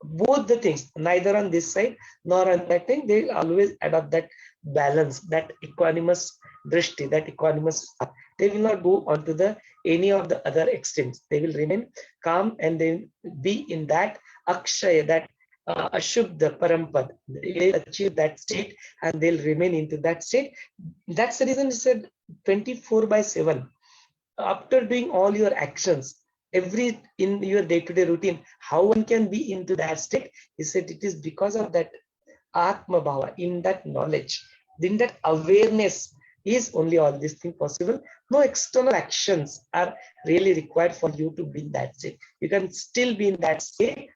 both the things, neither on this side nor on that thing. They will always adopt that balance, that equanimous drishti, that equanimous. They will not go on to the any of the other extremes. They will remain calm, and they will be in that akshaya, that Ashubdha Parampad. They'll achieve that state, and they'll remain into that state. That's the reason he said 24/7. After doing all your actions, every in your day-to-day routine, how one can be into that state? He said it is because of that Atma Bhava, in that knowledge, in that awareness, is only all these things possible. No external actions are really required for you to be in that state. You can still be in that state,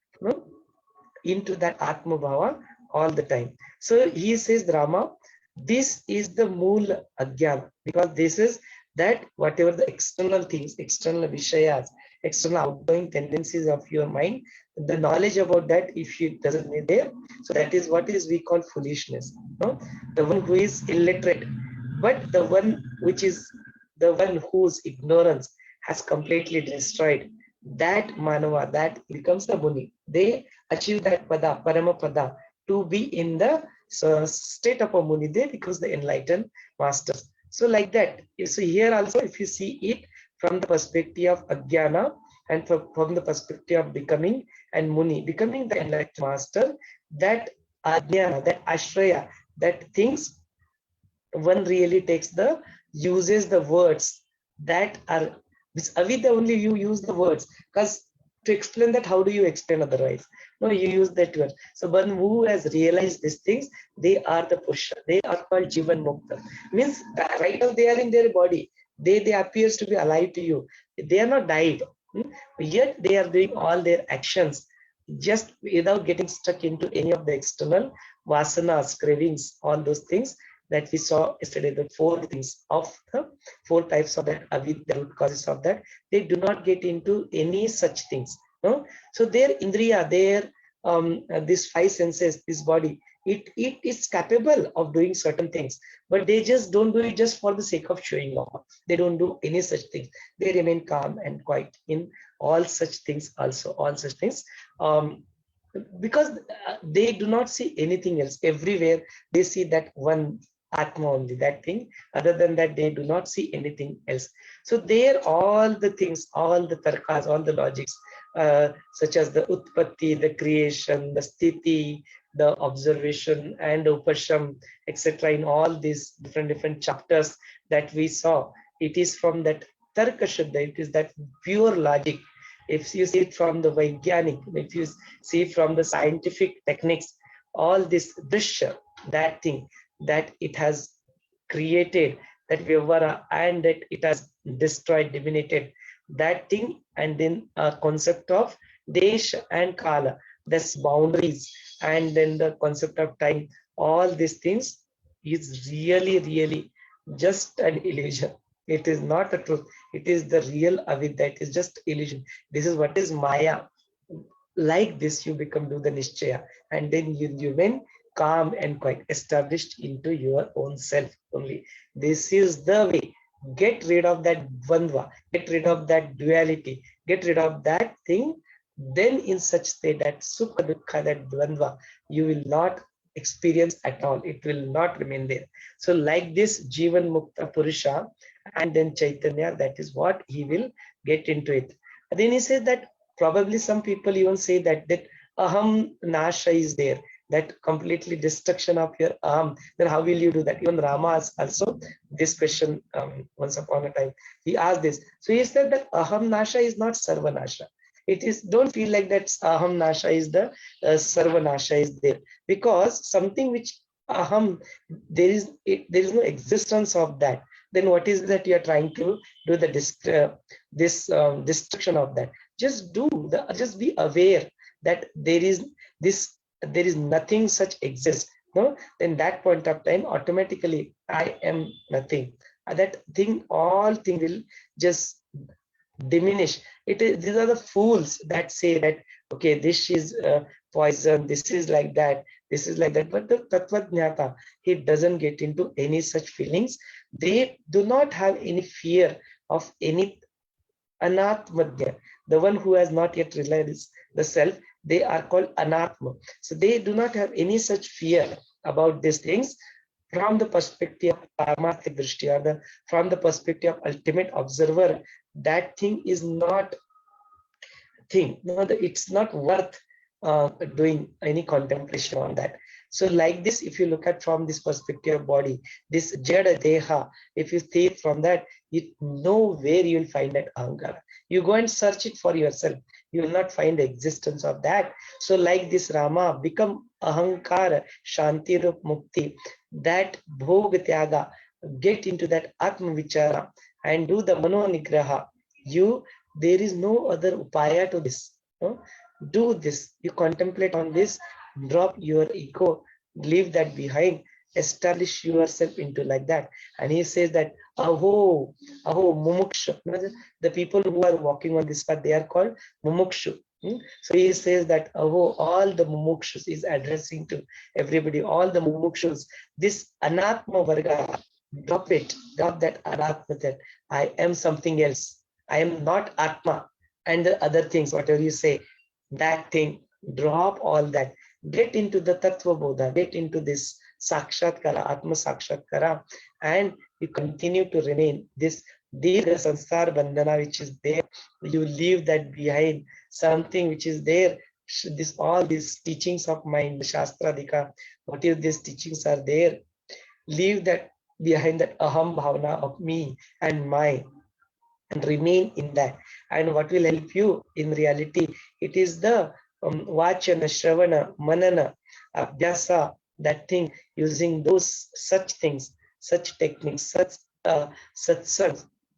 into that Atma Bhava all the time. So he says, Rama, this is the Mool Ajnana, because this is that whatever the external things, external Vishayas, external outgoing tendencies of your mind, the knowledge about that, if it doesn't be there, so that is what is we call foolishness. No? The one who is illiterate, but the one which is the one whose ignorance has completely destroyed, that Manava, that becomes the Muni. They achieve that Pada, Paramapada, to be in the state of a Muni. They becomes the enlightened masters. So like that. So here also, if you see it from the perspective of Ajnana and from the perspective of becoming and Muni, becoming the enlightened master, that Ajnana, that Ashraya, that things one really takes uses the words that are, which Avidya only you use the words, because to explain that, how do you explain otherwise? No, you use that word. So one who has realized these things, they are the Purusha. They are called Jivan Mukta. Means right now they are in their body. They appears to be alive to you. They are not died. Yet they are doing all their actions just without getting stuck into any of the external vasanas, cravings, all those things that we saw yesterday, the four things of the four types of that avidya, root causes of that. They do not get into any such things. No? So their indriya, their these five senses, this body, it is capable of doing certain things, but they just don't do it just for the sake of showing off. They don't do any such things. They remain calm and quiet in all such things also, all such things. Because they do not see anything else. Everywhere they see that one Atma only, that thing. Other than that, they do not see anything else. So there, all the things, all the tarkas, all the logics, such as the utpatti, the creation, the sthiti, the observation, and upasham, etc. In all these different chapters that we saw, it is from that tarka shuddha, it is that pure logic. If you see it from the Vaigyanik, if you see from the scientific techniques, all this drishya, that thing that it has created, that Vyavara, and that it has destroyed, dominated, that thing, and then a concept of Desha and Kala, that's boundaries, and then the concept of time, all these things is really just an illusion. It is not a truth. It is the real avidya. It is just illusion. This is what is Maya. Like this, you become do the Nishchaya, and then you remain calm and quite established into your own self only. This is the way. Get rid of that dvandva, get rid of that duality, get rid of that thing. Then in such state, that sukha dukkha, that dvandva, you will not experience at all. It will not remain there. So like this Jivan Mukta Purusha and then Chaitanya, that is what he will get into it. And then he says that probably some people even say that aham nasha is there, that completely destruction of your aham. Then how will you do that? Even Rama asked also this question once upon a time. He asked this. So he said that aham nasha is not sarva nasha. It is, don't feel like that aham nasha is the sarva nasha is there, because something which aham, there is no existence of that. Then what is that you are trying to do the destruction of that? Just be aware that there is nothing such exists. No, then that point of time automatically I am nothing. That thing, all thing will just diminish. These are the fools that say that okay, this is poison, this is like that, this is like that. But the Tattvajnata, he doesn't get into any such feelings. They do not have any fear of any anatmadya, the one who has not yet realized the self. They are called anatma. So they do not have any such fear about these things from the perspective of paramarthik drishti, or from the perspective of ultimate observer. That thing is not thing. No, it's not worth doing any contemplation on that. So like this, if you look at from this perspective of body, this jada deha, if you see it from that, you know where you will find that ahankara. You go and search it for yourself. You will not find the existence of that. So like this Rama, become ahankara, shanti rup mukti, that bhog tyaga, get into that Atma Vichara and do the Mano Nigraha. There is no other upaya to this. No? Do this. You contemplate on this, drop your ego, leave that behind, establish yourself into like that. And he says that aho mumukshu. The people who are walking on this path, they are called mumukshu. So he says that aho, all the mumukshus is addressing to everybody, all the mumukshus. This anatma varga, drop it, drop that anatma, that I am something else. I am not atma. And the other things, whatever you say, that thing, drop all that. Get into the Tattva Bodha, get into this Sakshatkara, Atma Sakshatkara, and you continue to remain this Dirgha Sansar Bandhana which is there. You leave that behind, something which is there. All these teachings of mind, Shastra Dika, what if these teachings are there? Leave that behind, that Aham Bhavana of me and mine, and remain in that. And what will help you in reality, it is the Vachana, Shravana, Manana, Abhyasa, that thing, using those such things, such techniques, such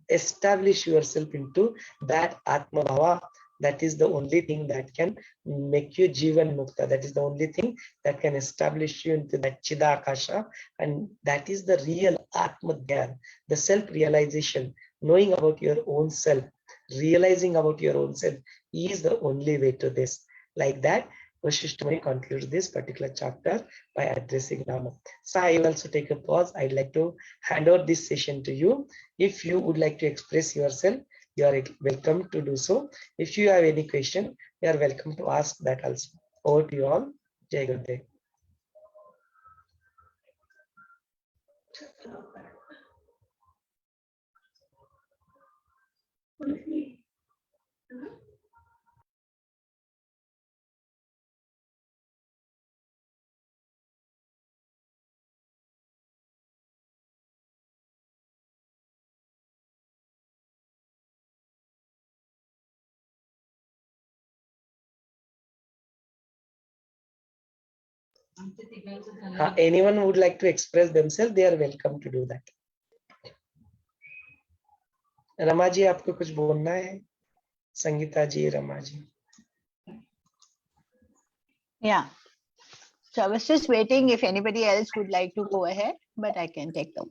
establish yourself into that Atma Bhava. That is the only thing that can make you Jivan Mukta. That is the only thing that can establish you into that Chidakasha. And that is the real Atma Dhyan, the self-realization, knowing about your own self, realizing about your own self is the only way to this. Like that, Vaashishtha Muni concludes this particular chapter by addressing Rama. So I will also take a pause. I'd like to hand over this session to you. If you would like to express yourself, you are welcome to do so. If you have any question, you are welcome to ask that also. Over to you all. Jai Gurudev. Anyone would like to express themselves, they are welcome to do that. Rama ji, आपको कुछ बोलना है? संगीता जी, Rama ji. Yeah. So I was just waiting if anybody else would like to go ahead, but I can take the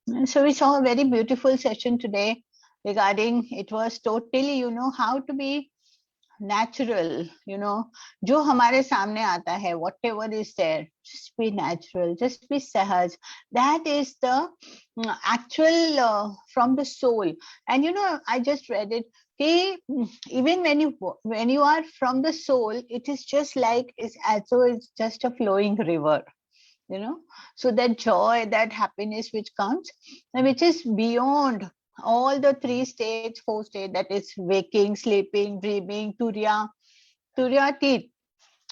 floor. So we saw a very beautiful session today regarding, it was totally, how to be natural, जो हमारे सामने आता है, whatever is there, just be natural, just be sahaj. That is the actual from the soul. And I just read it. Even when you are from the soul, it is just like it's as though it's just a flowing river. So that joy, that happiness which comes, which is beyond all the 3 states, 4 states, that is waking, sleeping, dreaming, turiya tit.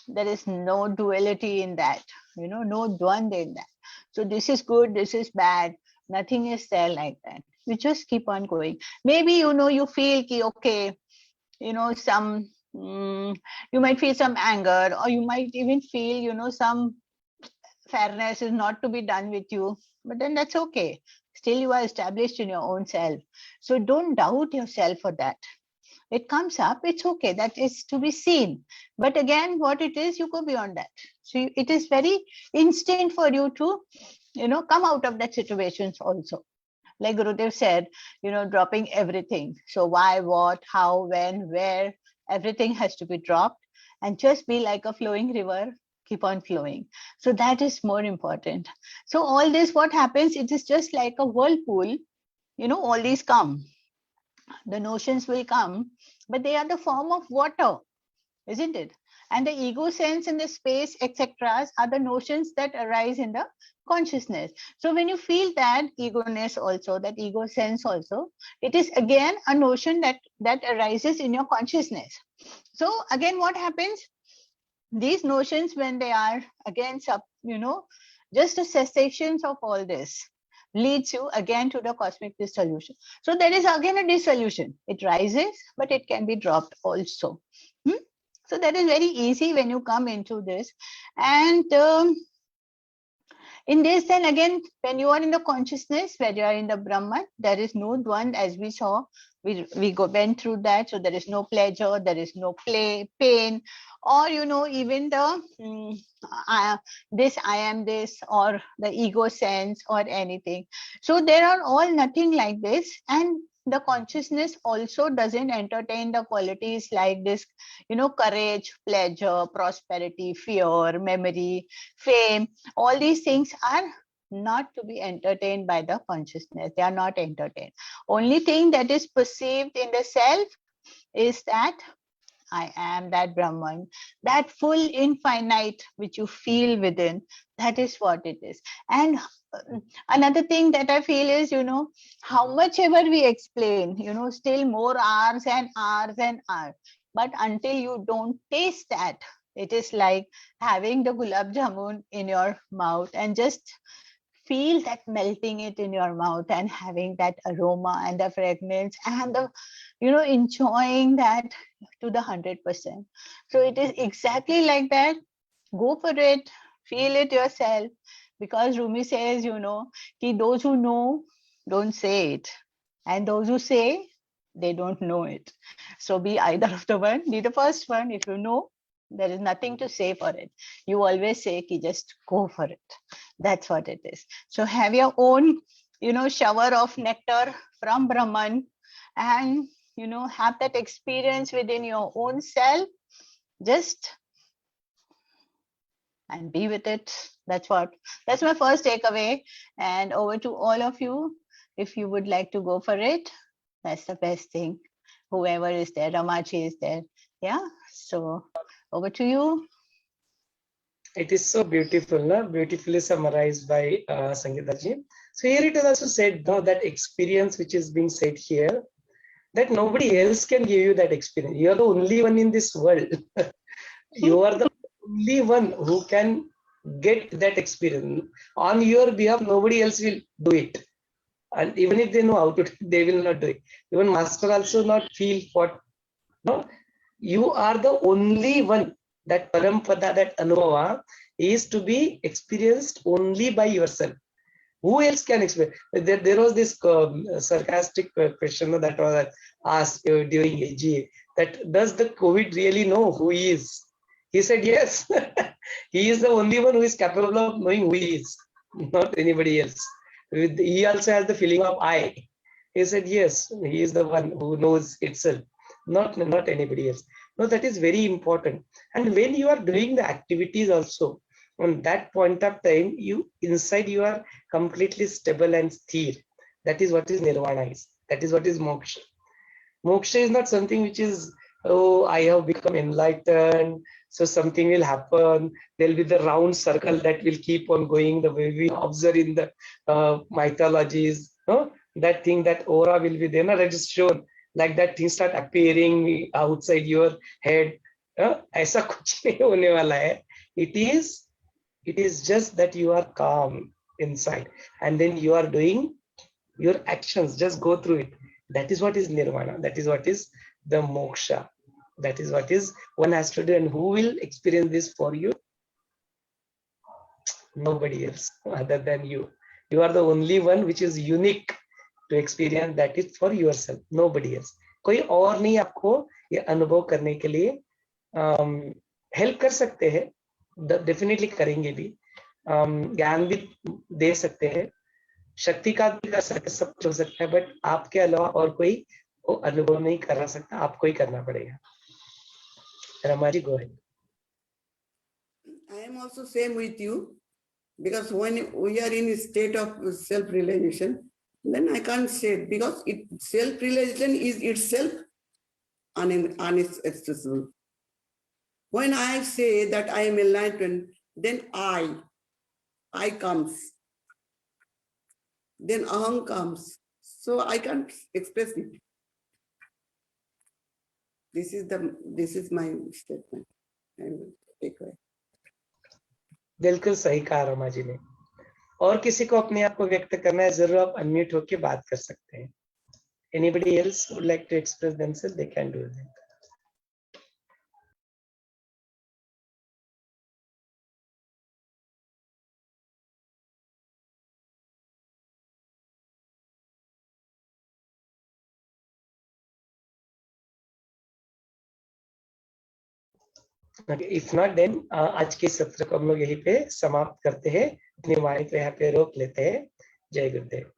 There is no duality in that, no dvand in that. So this is good, this is bad. Nothing is there like that. You just keep on going. Maybe, you feel ki, okay, some, you might feel some anger, or you might even feel, some fairness is not to be done with you, but then that's okay. Still you are established in your own self. So don't doubt yourself for that. It comes up, it's okay, that is to be seen. But again, what it is, you go beyond that. So it is very instant for you to, come out of that situations also. Like Gurudev said, dropping everything. So why, what, how, when, where, everything has to be dropped and just be like a flowing river, keep on flowing. So that is more important. So all this, what happens, it is just like a whirlpool, all these come. The notions will come, but they are the form of water, isn't it? And the ego sense and the space, etc., are the notions that arise in the consciousness. So when you feel that ego-ness also, that ego sense also, it is again a notion that arises in your consciousness. So again, what happens? These notions, when they are again just the cessations of all this, leads you again to the cosmic dissolution. So there is again a dissolution. It rises, but it can be dropped also. So that is very easy when you come into this. And in this, then again, when you are in the consciousness, when you are in the Brahman, there is no dvand, as we saw. Went through that. So there is no pleasure, there is no pain, or even the I am this, or the ego sense, or anything. So there are all nothing like this. And the consciousness also doesn't entertain the qualities like this, courage, pleasure, prosperity, fear, memory, fame. All these things are not to be entertained by the consciousness. They are not entertained. Only thing that is perceived in the self is that I am that Brahman, that full infinite which you feel within. That is what it is. And another thing that I feel is, how much ever we explain, still more hours and hours and hours. But until you don't taste that, it is like having the gulab jamun in your mouth and just feel that melting it in your mouth and having that aroma and the fragrance and the enjoying that to the 100%. So it is exactly like that. Go for it, feel it yourself, because Rumi says, ki those who know don't say it, and those who say, they don't know it. So be either of the one. Be the first one. If you know, there is nothing to say for it. You always say ki just go for it. That's what it is. So have your own, shower of nectar from Brahman, and have that experience within your own self. Just and be with it. That's my first takeaway. And over to all of you, if you would like to go for it, that's the best thing. Whoever is there, Ramaji is there. Yeah. So over to you. It is so beautiful, no? Beautifully summarized by Sangeeta ji. So here it is also said, no, that experience which is being said here, that nobody else can give you that experience. You are the only one in this world. You are the only one who can get that experience. On your behalf, nobody else will do it. And even if they know how to, they will not do it. Even master also not feel what. No, you are the only one. That parampada, that anubhava is to be experienced only by yourself. Who else can experience? There was this sarcastic question that was asked during AGA, that does the COVID really know who he is? He said yes. He is the only one who is capable of knowing who he is, not anybody else. He also has the feeling of I. He said yes, he is the one who knows itself, not anybody else. No, that is very important. And when you are doing the activities also, on that point of time, you inside you are completely stable and sthir. That is what is nirvana is. That is what is moksha. Moksha is not something which is, oh, I have become enlightened, so something will happen. There will be the round circle that will keep on going, the way we observe in the mythologies. No? That thing, that aura will be there. No? That is shown. Like that things start appearing outside your head. ऐसा कुछ नहीं होने वाला है. It is just that you are calm inside, and then you are doing your actions. Just go through it. That is what is nirvana. That is what is the moksha. That is what is one has to do. And who will experience this for you? Nobody else other than you. You are the only one which is unique to experience that is for yourself. Nobody else. कोई और नहीं आपको ये अनुभव करने के लिए help कर सकते हैं. डेफिनेटली करेंगे भी. ज्ञान भी दे सकते हैं. शक्ति का भी कर सकते, सब कुछ हो सकता है, बट आपके अलावा और कोई वो अनुभव नहीं कर सकता. आपको ही करना पड़ेगा. रमाजी, go ahead. I am also same with you, because when we are in a state of self-realization, then I can't say, because self-realization is itself inaccessible. When I say that I am enlightened, then I comes, then aham comes. So I can't express it. This is my statement. I will take away. बिल्कुल सही कहा रमा जी ने. और किसी को अपने आप को व्यक्त करना है, जरूर आप अनम्यूट होके बात कर सकते हैं. Anybody else would like to express themselves, they can do that. If not then आज के सत्र को हम लोग यहीं पे समाप्त करते हैं, अपनी वाणी को यहाँ पे रोक लेते हैं। जय गुरुदेव।